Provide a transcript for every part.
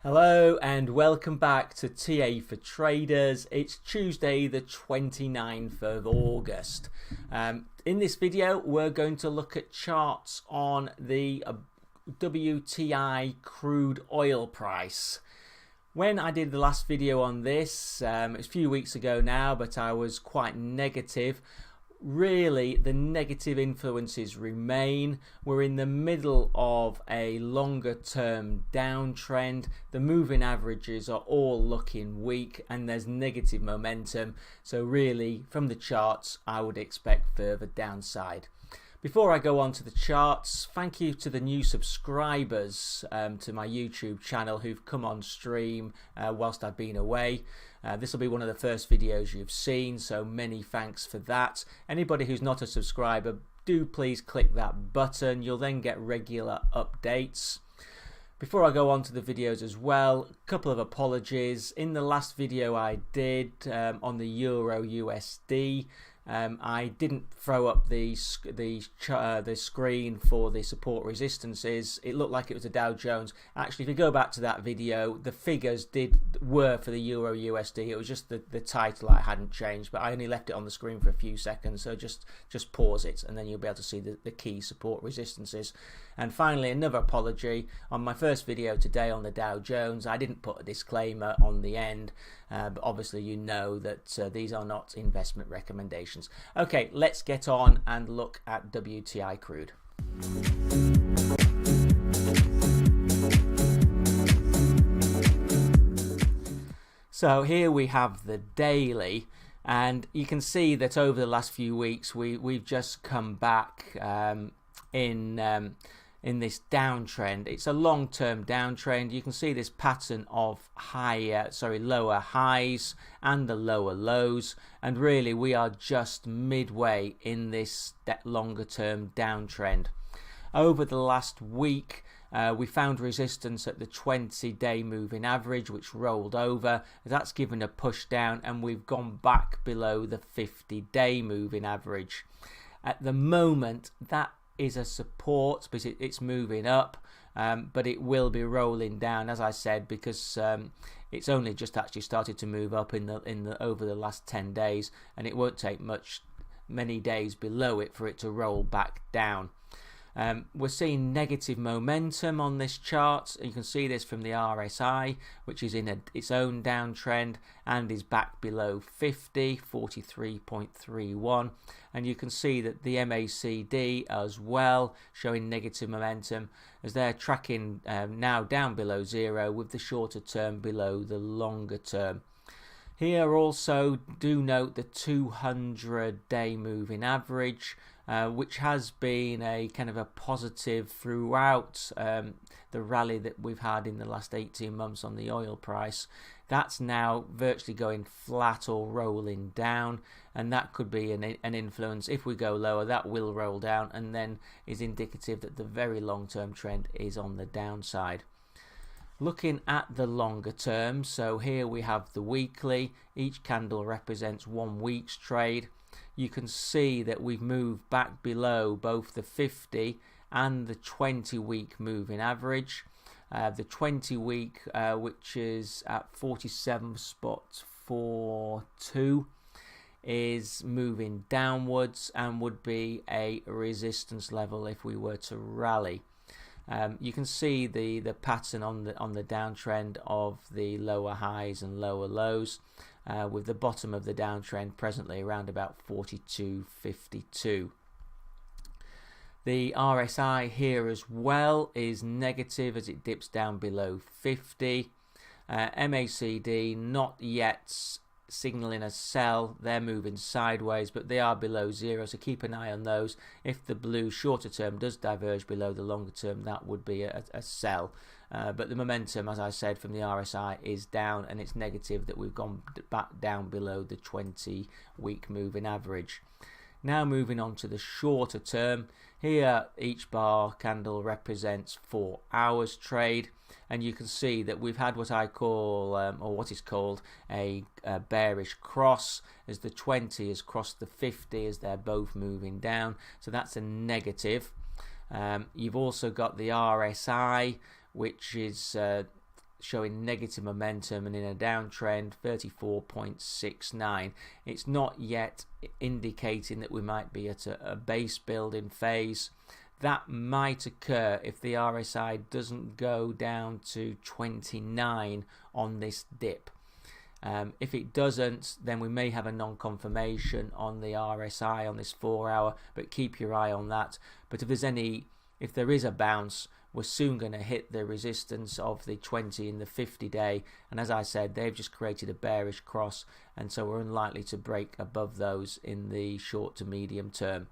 Hello and welcome back to TA for Traders. It's Tuesday the 29th of August. In this video we're going to look at charts on the WTI crude oil price. When I did the last video on this, it was a few weeks ago now, but I was quite negative. Really, the negative influences remain. We're in the middle of a longer term downtrend. The moving averages are all looking weak and there's negative momentum. So really, from the charts, I would expect further downside. Before I go on to the charts, thank you to the new subscribers to my YouTube channel who've come on stream whilst I've been away. This will be one of the first videos you've seen, so many thanks for that. Anybody who's not a subscriber, do please click that button. You'll then get regular updates. Before I go on to the videos as well, a couple of apologies. In the last video I did on the Euro USD, I didn't throw up the screen for the support resistances. It looked like it was a Dow Jones. Actually, if you go back to that video, the figures were for the Euro USD. It was just the title I hadn't changed, but I only left it on the screen for a few seconds. So just pause it, and then you'll be able to see the key support resistances. And finally, another apology. On my first video today on the Dow Jones, I didn't put a disclaimer on the end, but obviously you know that these are not investment recommendations. Okay, let's get on and look at WTI crude. So here we have the daily, and you can see that over the last few weeks we've just come back in this downtrend. It's a long-term downtrend. You can see this pattern of lower highs and the lower lows, and really we are just midway in this longer-term downtrend. Over the last week we found resistance at the 20-day moving average, which rolled over. That's given a push down and we've gone back below the 50-day moving average. At the moment that is a support because it's moving up, but it will be rolling down, as I said, because it's only just actually started to move up over the last 10 days, and it won't take many days below it for it to roll back down. We're seeing negative momentum on this chart. You can see this from the RSI, which is in its own downtrend and is back below 50, 43.31. And you can see that the MACD as well showing negative momentum as they're tracking now down below zero, with the shorter term below the longer term. Here also do note the 200-day moving average, which has been a kind of a positive throughout the rally that we've had in the last 18 months on the oil price. That's now virtually going flat or rolling down, and that could be an influence. If we go lower, that will roll down and then is indicative that the very long-term trend is on the downside. Looking at the longer term, so here we have the weekly. Each candle represents 1 week's trade. You can see that we've moved back below both the 50 and the 20-week moving average. The 20-week, which is at 47.42, is moving downwards and would be a resistance level if we were to rally. You can see the pattern on the downtrend of the lower highs and lower lows, with the bottom of the downtrend presently around about 42.52. The RSI here as well is negative as it dips down below 50. MACD not yet signaling a sell. They're moving sideways, but they are below zero, so keep an eye on those. If the blue shorter term does diverge below the longer term, that would be a sell. But the momentum, as I said, from the RSI is down, and it's negative that we've gone back down below the 20-week moving average. Now moving on to the shorter term. Here each bar candle represents 4 hours trade, and you can see that we've had what I call or what is called a bearish cross, as the 20 has crossed the 50 as they're both moving down, so that's a negative. You've also got the RSI, which is showing negative momentum, and in a downtrend 34.69. It's not yet indicating that we might be at a base building phase. That might occur if the RSI doesn't go down to 29 on this dip. If it doesn't, then we may have a non-confirmation on the RSI on this 4 hour, but keep your eye on that. But if there is a bounce, we're soon going to hit the resistance of the 20 and the 50 day, and as I said, they've just created a bearish cross, and so we're unlikely to break above those in the short to medium term.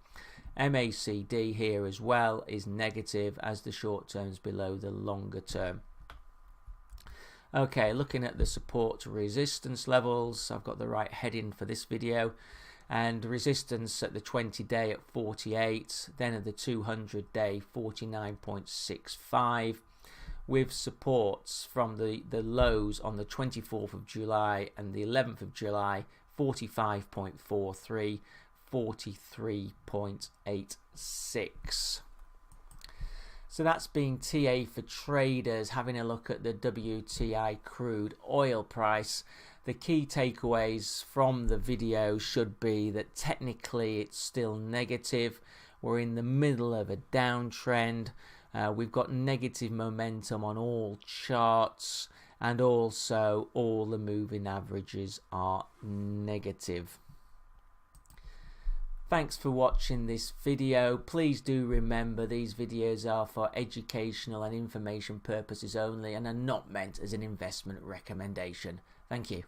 MACD here as well is negative, as the short term is below the longer term. Okay, looking at the support to resistance levels, I've got the right heading for this video, and resistance at the 20 day at 48, then at the 200 day 49.65, with supports from the lows on the 24th of July and the 11th of July 45.43, 43.86. So that's been TA for traders, having a look at the WTI crude oil price. The key takeaways from the video should be that technically it's still negative. We're in the middle of a downtrend. We've got negative momentum on all charts, and also all the moving averages are negative. Thanks for watching this video. Please do remember these videos are for educational and information purposes only and are not meant as an investment recommendation. Thank you.